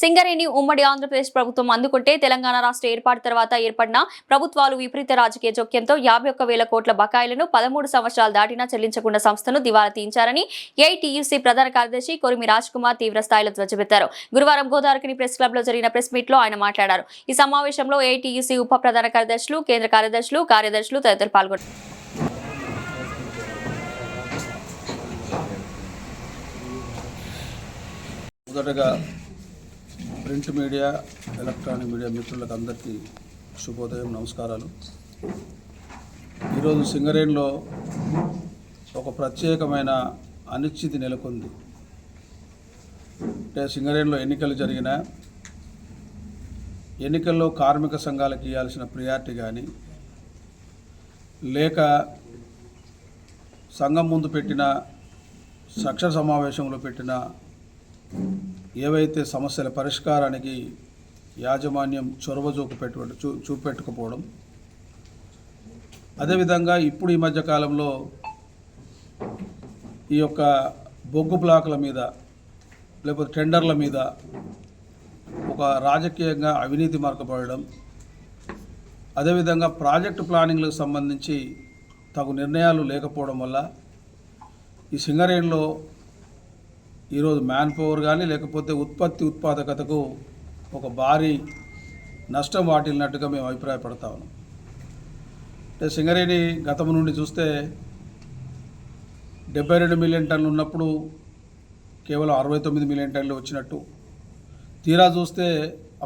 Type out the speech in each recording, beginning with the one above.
సింగరేణి ఉమ్మడి ఆంధ్రప్రదేశ్ ప్రభుత్వం అందుకుంటే తెలంగాణ రాష్ట్ర ఏర్పాటు తర్వాత ఏర్పడిన ప్రభుత్వాలు విపరీత రాజకీయ జోక్యంతో 51,000 కోట్ల బకాయిలను 13 సంవత్సరాలు దాటినా చెల్లించకుండా సంస్థను దివాలా తీయించారని ఏఐటీయూసీ ప్రధాన కార్యదర్శి కొరిమి రాజ్ కుమార్ తీవ్ర స్థాయిలో ధ్వజమెత్తారు. గురువారం గోదావరిఖని ప్రెస్ క్లబ్ లో జరిగిన ప్రెస్ మీట్ లో ఆయన మాట్లాడారు. ఈ సమావేశంలో ఏఐటీయూసీ ఉప ప్రధాన కార్యదర్శులు, కేంద్ర కార్యదర్శులు తదితరులు పాల్గొన్నారు. మొదటగా ప్రింట్ మీడియా, ఎలక్ట్రానిక్ మీడియా మిత్రులకు అందరికీ శుభోదయం, నమస్కారాలు. ఈరోజు సింగరేణిలో ఒక ప్రత్యేకమైన అనిశ్చితి నెలకొంది. అంటే సింగరేణిలో ఎన్నికలు జరిగిన ఎన్నికల్లో కార్మిక సంఘాలకు ఇవ్వాల్సిన ప్రియారిటీ కానీ, లేక సంఘం ముందు పెట్టిన సక్ష సమావేశంలో పెట్టిన ఏవైతే సమస్యల పరిష్కారానికి యాజమాన్యం చొరవ చూపెట్టుకపోవడం, అదేవిధంగా ఇప్పుడు ఈ మధ్యకాలంలో ఈ యొక్క బొగ్గు బ్లాకుల మీద లేకపోతే టెండర్ల మీద ఒక రాజకీయంగా అవినీతి మరకపడడం, అదేవిధంగా ప్రాజెక్టు ప్లానింగ్లకు సంబంధించి తగు నిర్ణయాలు లేకపోవడం వల్ల ఈ సింగరేణిలో ఈరోజు మ్యాన్ పవర్ కానీ లేకపోతే ఉత్పాదకతకు ఒక భారీ నష్టం వాటిల్లినట్టుగా మేము అభిప్రాయపడతా ఉన్నాం. అంటే సింగరేణి గతం నుండి చూస్తే 72 మిలియన్ టన్నులు ఉన్నప్పుడు కేవలం 69 మిలియన్ టన్నులు వచ్చినట్టు, తీరా చూస్తే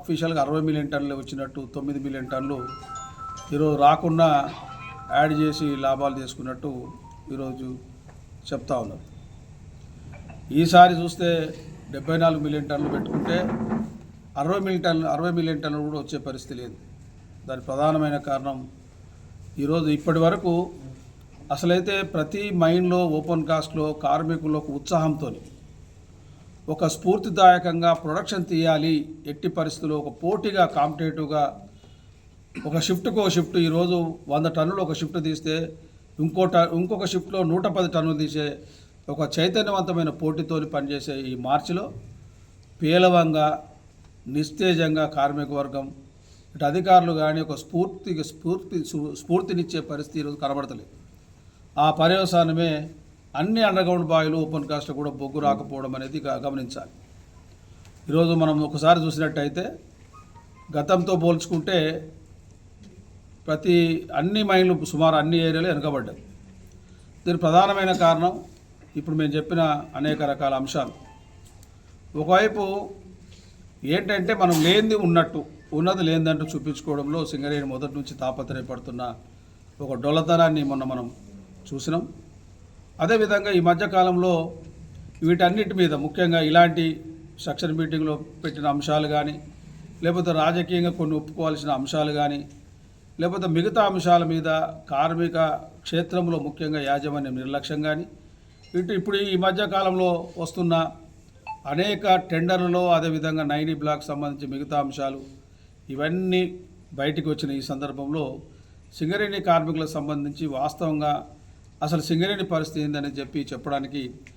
అఫీషియల్గా 60 మిలియన్ టన్నులు వచ్చినట్టు, 9 మిలియన్ టన్నులు ఈరోజు రాకుండా యాడ్ చేసి లాభాలు చేసుకున్నట్టు ఈరోజు చెప్తా ఉన్నారు. ఈసారి చూస్తే 74 మిలియన్ టన్నులు పెట్టుకుంటే 60 మిలియన్ టన్నులు కూడా వచ్చే పరిస్థితి లేదు. దాని ప్రధానమైన కారణం ఈరోజు ఇప్పటి వరకు అసలైతే ప్రతి మైన్లో ఓపెన్ కాస్ట్లో కార్మికులు ఒక ఉత్సాహంతో ఒక స్ఫూర్తిదాయకంగా ప్రొడక్షన్ తీయాలి, ఎట్టి పరిస్థితుల్లో ఒక పోటీగా కాంపిటేటివ్గా ఒక షిఫ్ట్కు ఒక షిఫ్ట్ ఈరోజు 100 టన్నులు ఒక షిఫ్ట్ తీస్తే ఇంకొక షిఫ్ట్లో 110 టన్నులు తీసే ఒక చైతన్యవంతమైన పోటీతో పనిచేసే ఈ మార్చిలో పేలవంగా నిస్తేజంగా కార్మిక వర్గం ఇటు అధికారులు కానీ ఒక స్ఫూర్తినిచ్చే పరిస్థితి ఈరోజు కనబడతలేదు. ఆ పర్యవసానమే అన్ని అండర్గ్రౌండ్ బావిలు ఓపెన్ కాస్ట్లో కూడా బొగ్గు రాకపోవడం అనేది గమనించాలి. ఈరోజు మనం ఒకసారి చూసినట్టయితే గతంతో పోల్చుకుంటే అన్ని మైన్లు సుమారు అన్ని ఏరియాలు వెనుకబడ్డాయి. దీని ప్రధానమైన కారణం ఇప్పుడు మేము చెప్పిన అనేక రకాల అంశాలు. ఒకవైపు ఏంటంటే మనం లేనిది ఉన్నట్టు, ఉన్నది లేనిదంటూ చూపించుకోవడంలో సింగరేణి మొదటి నుంచి తాపత్రయపడుతున్న ఒక డొల్లతనాన్ని మొన్న మనం చూసినాం. అదేవిధంగా ఈ మధ్యకాలంలో వీటన్నిటి మీద ముఖ్యంగా ఇలాంటి సెక్షన్ మీటింగ్లో పెట్టిన అంశాలు కానీ, లేకపోతే రాజకీయంగా కొన్ని ఒప్పుకోవాల్సిన అంశాలు కానీ, లేకపోతే మిగతా అంశాల మీద కార్మిక క్షేత్రంలో ముఖ్యంగా యాజమాన్యం నిర్లక్ష్యం కానీ, ఇప్పుడు ఈ మధ్యకాలంలో వస్తున్న అనేక టెండర్లలో, అదేవిధంగా 90 బ్లాక్ సంబంధించి మిగతా అంశాలు ఇవన్నీ బయటికి వచ్చిన ఈ సందర్భంలో సింగరేణి కార్మికులకు సంబంధించి వాస్తవంగా అసలు సింగరేణి పరిస్థితి ఏందని చెప్పడానికి